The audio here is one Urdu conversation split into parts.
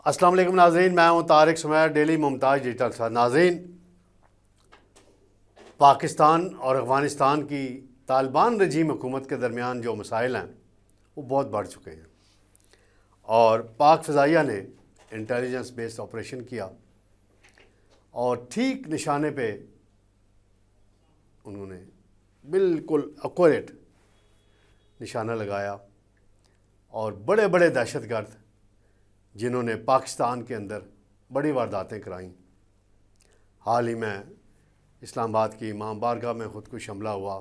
السلام علیکم ناظرین، میں ہوں طارق سمیر، ڈیلی ممتاز ڈیجیٹل کے ساتھ۔ ناظرین، پاکستان اور افغانستان کی طالبان رجیم حکومت کے درمیان جو مسائل ہیں وہ بہت بڑھ چکے ہیں، اور پاک فضائیہ نے انٹیلیجنس بیسڈ آپریشن کیا اور ٹھیک نشانے پہ انہوں نے بالکل ایکوریٹ نشانہ لگایا، اور بڑے بڑے دہشت گرد جنہوں نے پاکستان کے اندر بڑی وارداتیں کرائیں۔ حال ہی میں اسلام آباد کی امام بارگاہ میں خودکش حملہ ہوا،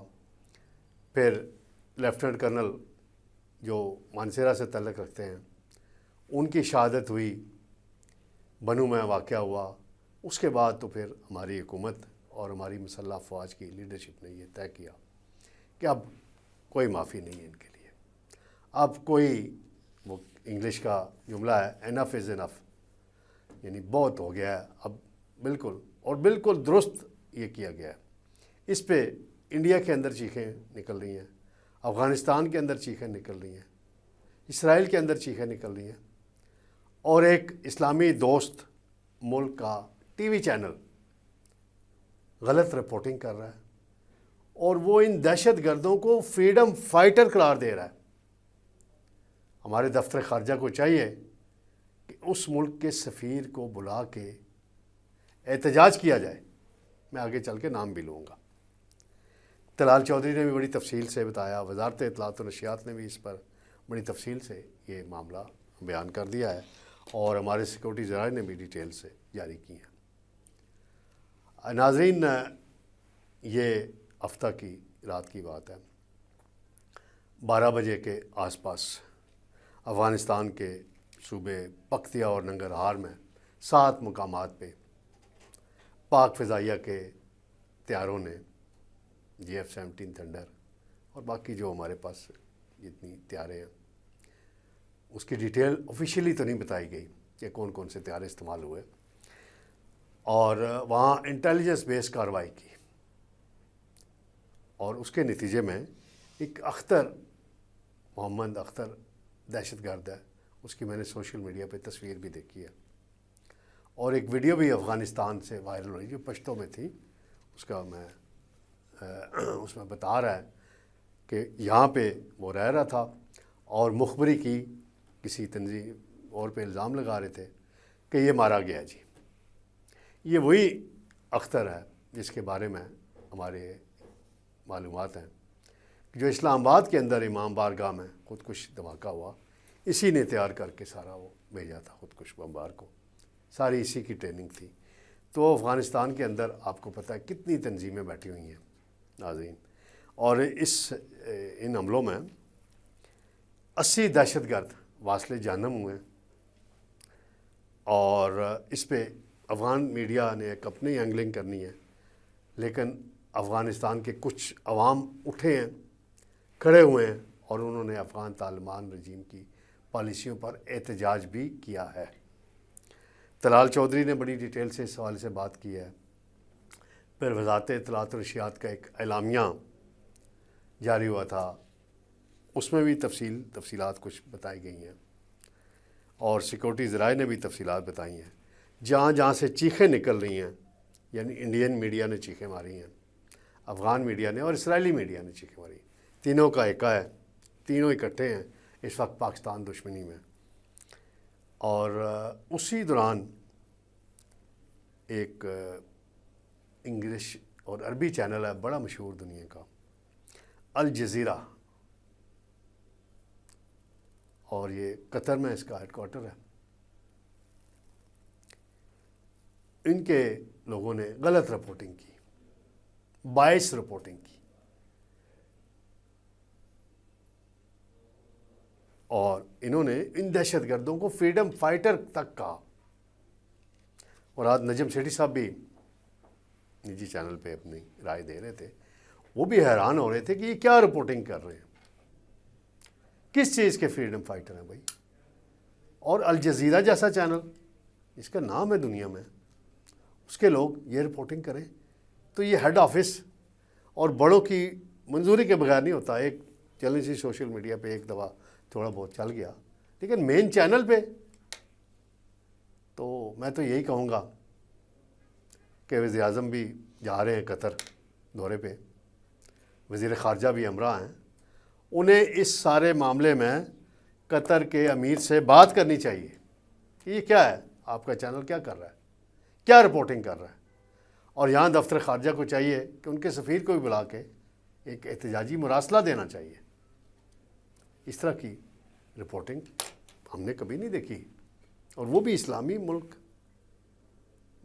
پھر لیفٹیننٹ کرنل جو مانسیرا سے تعلق رکھتے ہیں ان کی شہادت ہوئی، بنو میں واقعہ ہوا۔ اس کے بعد تو پھر ہماری حکومت اور ہماری مسلح افواج کی لیڈرشپ نے یہ طے کیا کہ اب کوئی معافی نہیں ہے ان کے لیے، اب کوئی، وہ انگلش کا جملہ ہے انف از انف، یعنی بہت ہو گیا ہے اب، بالکل اور بالکل درست یہ کیا گیا ہے۔ اس پہ انڈیا کے اندر چیخیں نکل رہی ہیں، افغانستان کے اندر چیخیں نکل رہی ہیں، اسرائیل کے اندر چیخیں نکل رہی ہیں، اور ایک اسلامی دوست ملک کا ٹی وی چینل غلط رپورٹنگ کر رہا ہے، اور وہ ان دہشت گردوں کو فریڈم فائٹر قرار دے رہا ہے۔ ہمارے دفتر خارجہ کو چاہیے کہ اس ملک کے سفیر کو بلا کے احتجاج کیا جائے۔ میں آگے چل کے نام بھی لوں گا۔ طلال چودھری نے بھی بڑی تفصیل سے بتایا، وزارت اطلاعات و نشریات نے بھی اس پر بڑی تفصیل سے یہ معاملہ بیان کر دیا ہے، اور ہمارے سیکورٹی ذرائع نے بھی ڈیٹیل سے جاری کی ہیں۔ ناظرین، یہ ہفتہ کی رات کی بات ہے، 12 بجے کے آس پاس افغانستان کے صوبے پکتیا اور ننگرہار میں 7 مقامات پہ پاک فضائیہ کے طیاروں نے GF-17 تھنڈر اور باقی جو ہمارے پاس جتنی طیارے ہیں اس کی ڈیٹیل آفیشیلی تو نہیں بتائی گئی کہ کون کون سے طیارے استعمال ہوئے، اور وہاں انٹیلیجنس بیس کارروائی کی، اور اس کے نتیجے میں ایک اختر، محمد اختر دہشت گرد ہے، اس کی میں نے سوشل میڈیا پہ تصویر بھی دیکھی ہے، اور ایک ویڈیو بھی افغانستان سے وائرل ہوئی جو پشتو میں تھی، اس کا میں اس میں بتا رہا ہے کہ یہاں پہ وہ رہ رہا تھا، اور مخبری کی کسی تنظیم اور پہ الزام لگا رہے تھے کہ یہ مارا گیا جی۔ یہ وہی اختر ہے جس کے بارے میں ہمارے معلومات ہیں جو اسلام آباد کے اندر امام بارگاہ میں خودکش دھماکہ ہوا، اسی نے تیار کر کے سارا وہ بھیجا تھا خودکش بمبار کو، ساری اسی کی ٹریننگ تھی۔ تو افغانستان کے اندر آپ کو پتہ ہے کتنی تنظیمیں بیٹھی ہوئی ہیں ناظرین، اور ان حملوں میں 80 دہشت گرد واصل جہنم ہوئے، اور اس پہ افغان میڈیا نے ایک اپنی اینگلنگ کرنی ہے، لیکن افغانستان کے کچھ عوام اٹھے ہیں، کھڑے ہوئے ہیں، اور انہوں نے افغان طالبان رجیم کی پالیسیوں پر احتجاج بھی کیا ہے۔ طلال چودھری نے بڑی ڈیٹیل سے اس حوالے سے بات کی ہے۔ پھر وزارت اطلاعات و نشریات کا ایک اعلامیہ جاری ہوا تھا، اس میں بھی تفصیلات کچھ بتائی گئی ہیں، اور سیکورٹی ذرائع نے بھی تفصیلات بتائی ہیں۔ جہاں جہاں سے چیخیں نکل رہی ہیں، یعنی انڈین میڈیا نے چیخیں ماری ہیں، افغان میڈیا نے اور اسرائیلی میڈیا نے چیخیں ماری، تینوں کا ایکا ہے، تینوں اکٹھے ہیں اس وقت پاکستان دشمنی میں۔ اور اسی دوران ایک انگلش اور عربی چینل ہے بڑا مشہور دنیا کا، الجزیرہ، اور یہ قطر میں اس کا ہیڈ کوارٹر ہے، ان کے لوگوں نے غلط رپورٹنگ کی، باعث رپورٹنگ کی، اور انہوں نے ان دہشت گردوں کو فریڈم فائٹر تک کہا۔ اور آج نجم سیٹھی صاحب بھی نجی چینل پہ اپنی رائے دے رہے تھے، وہ بھی حیران ہو رہے تھے کہ یہ کیا رپورٹنگ کر رہے ہیں، کس چیز کے فریڈم فائٹر ہیں بھائی۔ اور الجزیرہ جیسا چینل، اس کا نام ہے دنیا میں، اس کے لوگ یہ رپورٹنگ کریں تو یہ ہیڈ آفس اور بڑوں کی منظوری کے بغیر نہیں ہوتا۔ ایک چلیں سی سوشل میڈیا پہ ایک دفعہ تھوڑا بہت چل گیا، لیکن مین چینل پہ تو میں تو یہی کہوں گا کہ وزیر اعظم بھی جا رہے ہیں قطر دورے پہ، وزیر خارجہ بھی ہمراہ ہیں، انہیں اس سارے معاملے میں قطر کے امیر سے بات کرنی چاہیے کہ یہ کیا ہے، آپ کا چینل کیا کر رہا ہے، کیا رپورٹنگ کر رہا ہے. اور یہاں دفتر خارجہ کو چاہیے کہ ان کے سفیر کو بھی بلا کے ایک احتجاجی مراسلہ دینا چاہیے. اس طرح کی رپورٹنگ ہم نے کبھی نہیں دیکھی، اور وہ بھی اسلامی ملک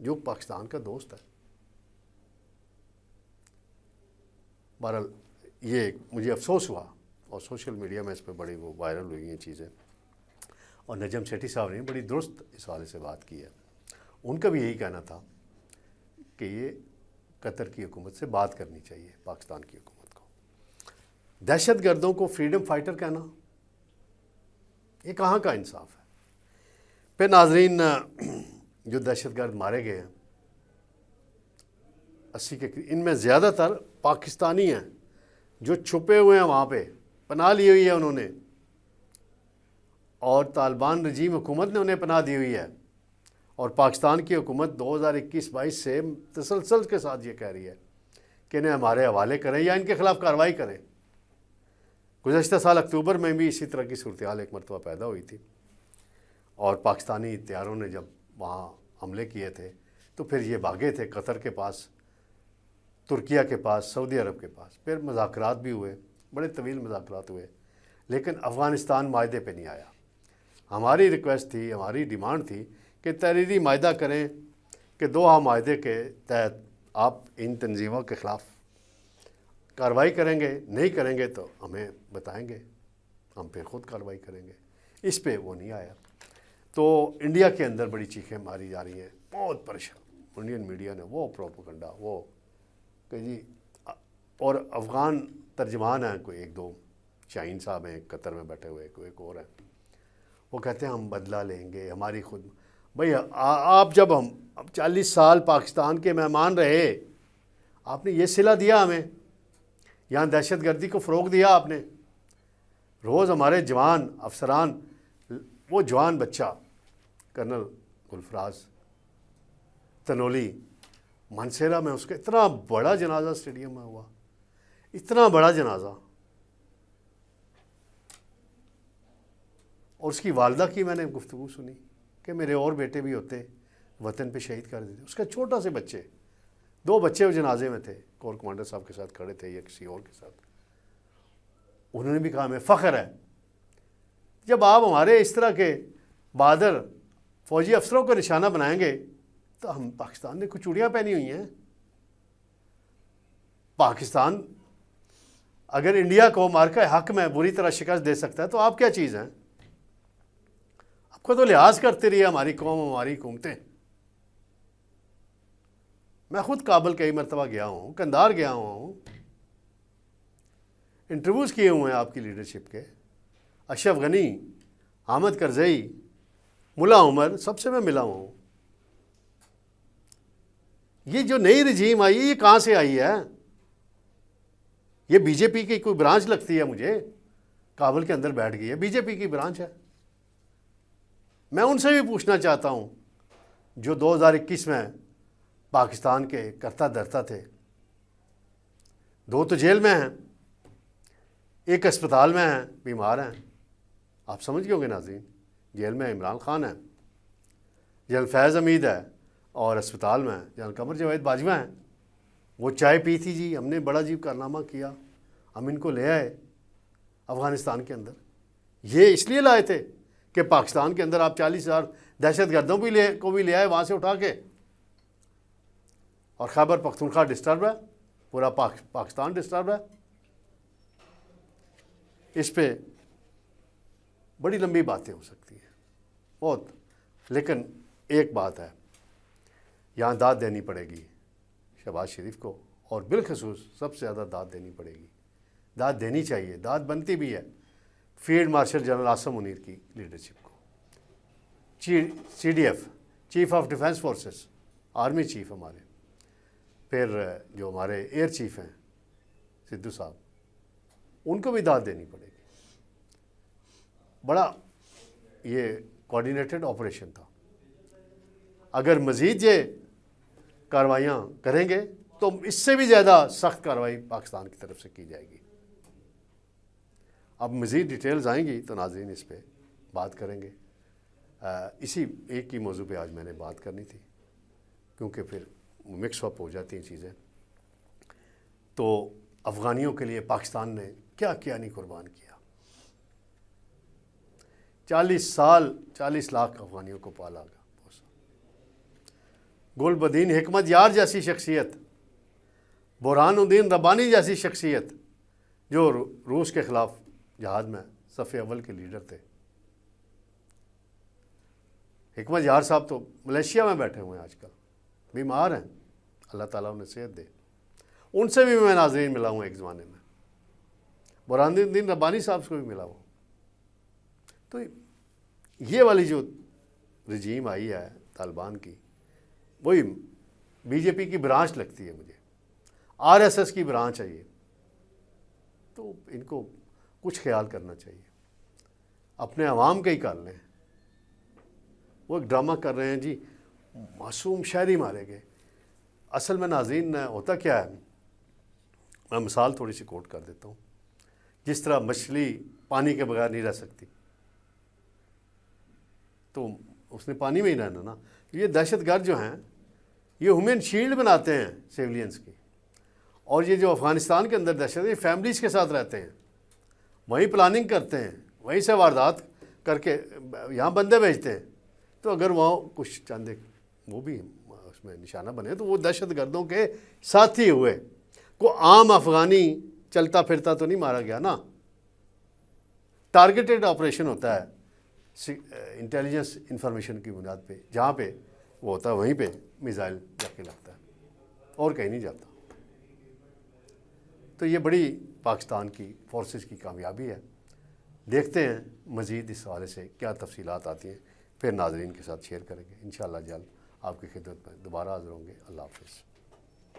جو پاکستان کا دوست ہے. بہرحال یہ مجھے افسوس ہوا، اور سوشل میڈیا میں اس پہ بڑی وہ وائرل ہوئی ہیں چیزیں. اور نجم سیٹھی صاحب نے بڑی درست اس حوالے سے بات کی ہے. ان کا بھی یہی کہنا تھا کہ یہ قطر کی حکومت سے بات کرنی چاہیے پاکستان کی حکومت کو. دہشت گردوں کو فریڈم فائٹر کہنا، یہ کہاں کا انصاف ہے؟ پھر ناظرین، جو دہشت گرد مارے گئے ہیں 80 کے قریب، ان میں زیادہ تر پاکستانی ہیں جو چھپے ہوئے ہیں، وہاں پہ پناہ لی ہوئی ہے انہوں نے، اور طالبان رجیم حکومت نے انہیں پناہ دی ہوئی ہے. اور پاکستان کی حکومت 2021-22 سے تسلسل کے ساتھ یہ کہہ رہی ہے کہ انہیں ہمارے حوالے کریں یا ان کے خلاف کارروائی کریں. گزشتہ سال اکتوبر میں بھی اسی طرح کی صورتحال ایک مرتبہ پیدا ہوئی تھی، اور پاکستانی طیاروں نے جب وہاں حملے کیے تھے تو پھر یہ بھاگے تھے قطر کے پاس، ترکیہ کے پاس، سعودی عرب کے پاس. پھر مذاکرات بھی ہوئے، بڑے طویل مذاکرات ہوئے، لیکن افغانستان معاہدے پہ نہیں آیا. ہماری ریکویسٹ تھی، ہماری ڈیمانڈ تھی کہ تحریری معاہدہ کریں کہ دوحہ معاہدے کے تحت آپ ان تنظیموں کے خلاف کارروائی کریں گے، نہیں کریں گے تو ہمیں بتائیں گے، ہم پھر خود کارروائی کریں گے. اس پہ وہ نہیں آیا. تو انڈیا کے اندر بڑی چیخیں ماری جا رہی ہیں، بہت پریشان انڈین میڈیا نے، وہ پروپیگنڈا، وہ کہ جی. اور افغان ترجمان ہیں کوئی ایک دو، شاہین صاحب ہیں قطر میں بیٹھے ہوئے، کوئی ایک اور ہے، وہ کہتے ہیں ہم بدلہ لیں گے ہماری خود. بھئی آپ جب ہم 40 سال پاکستان کے مہمان رہے، آپ نے یہ صلہ دیا ہمیں، یہاں دہشت گردی کو فروغ دیا آپ نے. روز ہمارے جوان افسران، وہ جوان بچہ کرنل گلفراز تنولی مانسیرا میں، اس کا اتنا بڑا جنازہ اسٹیڈیم میں ہوا، اتنا بڑا جنازہ، اور اس کی والدہ کی میں نے گفتگو سنی کہ میرے اور بیٹے بھی ہوتے وطن پہ شہید کر دیتے. اس کا چھوٹا سے بچے، 2 بچے وہ جنازے میں تھے، کور کمانڈر صاحب کے ساتھ کھڑے تھے یا کسی اور کے ساتھ. انہوں نے بھی کہا ہمیں فخر ہے جب آپ ہمارے اس طرح کے بہادر فوجی افسروں کو نشانہ بنائیں گے. تو ہم پاکستان نے کچھ چوڑیاں پہنی ہوئی ہیں. پاکستان اگر انڈیا کو مارکہ حق میں بری طرح شکست دے سکتا ہے تو آپ کیا چیز ہیں؟ آپ کو تو لحاظ کرتے رہیے ہماری قوم، ہماری حکومتیں. میں خود کابل کئی مرتبہ گیا ہوں، قندھار گیا ہوں، انٹرویوز کیے ہوئے ہیں آپ کی لیڈرشپ کے. اشرف غنی، حامد کرزئی، ملا عمر، سب سے میں ملا ہوں. یہ جو نئی رجیم آئی ہے یہ کہاں سے آئی ہے؟ یہ بی جے پی کی کوئی برانچ لگتی ہے مجھے، کابل کے اندر بیٹھ گئی ہے، بی جے پی کی برانچ ہے. میں ان سے بھی پوچھنا چاہتا ہوں جو 2021 میں پاکستان کے کرتا دھرتا تھے. 2 تو جیل میں ہیں، ایک اسپتال میں ہیں، بیمار ہیں. آپ سمجھ گئے ہوں گے ناظرین، جیل میں عمران خان ہے، جنرل فیض حمید ہے، اور اسپتال میں جنرل قمر جاوید باجوہ ہیں. وہ چائے پی تھی جی، ہم نے بڑا عجیب کارنامہ کیا، ہم ان کو لے آئے افغانستان کے اندر. یہ اس لیے لائے تھے کہ پاکستان کے اندر آپ 40,000 دہشت گردوں کو بھی لے آئے وہاں سے اٹھا کے. اور خیبر پختونخوا ڈسٹرب ہے، پورا پاکستان ڈسٹرب ہے. اس پہ بڑی لمبی باتیں ہو سکتی ہیں بہت، لیکن ایک بات ہے، یہاں داد دینی پڑے گی شہباز شریف کو، اور بالخصوص سب سے زیادہ داد دینی پڑے گی، داد دینی چاہیے، داد بنتی بھی ہے field marshal general Asim Munir کی لیڈرشپ کو. C D F, chief of defence forces, army chief ہمارے، پھر جو ہمارے ایئر چیف ہیں سدھو صاحب، ان کو بھی داد دینی پڑے گی. بڑا یہ کوآرڈینیٹڈ آپریشن تھا. اگر مزید یہ کارروائیاں کریں گے تو اس سے بھی زیادہ سخت کارروائی پاکستان کی طرف سے کی جائے گی۔ اب مزید ڈیٹیلز آئیں گی تو ناظرین اس پہ بات کریں گے۔ اسی ایک ہی موضوع پہ آج میں نے بات کرنی تھی کیونکہ پھر مکس اپ ہو جاتی ہیں چیزیں۔ تو افغانیوں کے لیے پاکستان نے کیا کیا نہیں قربان کیا۔ 40 سال 40 لاکھ افغانیوں کو پالا گیا۔ گل بدین حکمت یار جیسی شخصیت، برہان الدین ربانی جیسی شخصیت جو روس کے خلاف جہاد میں صف اول کے لیڈر تھے۔ حکمت یار صاحب تو ملیشیا میں بیٹھے ہوئے ہیں آج کل، بیمار ہیں، اللہ تعالیٰ انہیں صحت دے۔ ان سے بھی میں ناظرین ملا ہوں ایک زمانے میں، برہان الدین ربانی صاحب سے بھی ملا ہوں۔ تو یہ والی جو رجیم آئی ہے طالبان کی، وہی بی جے پی کی برانچ لگتی ہے مجھے، آر ایس ایس کی برانچ ہے یہ۔ تو ان کو کچھ خیال کرنا چاہیے، اپنے عوام کا ہی کر لیں۔ وہ ایک ڈرامہ کر رہے ہیں جی، معصوم شہری مارے گئے۔ اصل میں ناظرین ہوتا کیا ہے، میں مثال تھوڑی سی کوٹ کر دیتا ہوں۔ جس طرح مچھلی پانی کے بغیر نہیں رہ سکتی، تو اس نے پانی میں ہی رہنا نا۔ یہ دہشت گرد جو ہیں یہ ہیومن شیلڈ بناتے ہیں سیولینز کی، اور یہ جو افغانستان کے اندر دہشت گرد فیملیز کے ساتھ رہتے ہیں، وہیں پلاننگ کرتے ہیں، وہیں سے واردات کر کے یہاں بندے بھیجتے ہیں۔ تو اگر وہاں کچھ چاندے وہ بھی اس میں نشانہ بنے تو وہ دہشت گردوں کے ساتھی ہوئے۔ کو عام افغانی چلتا پھرتا تو نہیں مارا گیا نا، ٹارگیٹڈ آپریشن ہوتا ہے انٹیلیجنس انفارمیشن کی بنیاد پہ، جہاں پہ وہ ہوتا ہے وہیں پہ میزائل جا کے لگتا ہے اور کہیں نہیں جاتا۔ تو یہ بڑی پاکستان کی فورسز کی کامیابی ہے۔ دیکھتے ہیں مزید اس حوالے سے کیا تفصیلات آتی ہیں، پھر ناظرین کے ساتھ شیئر کریں گے انشاءاللہ۔ جلد آپ کی خدمت میں دوبارہ حاضر ہوں گے۔ اللہ حافظ۔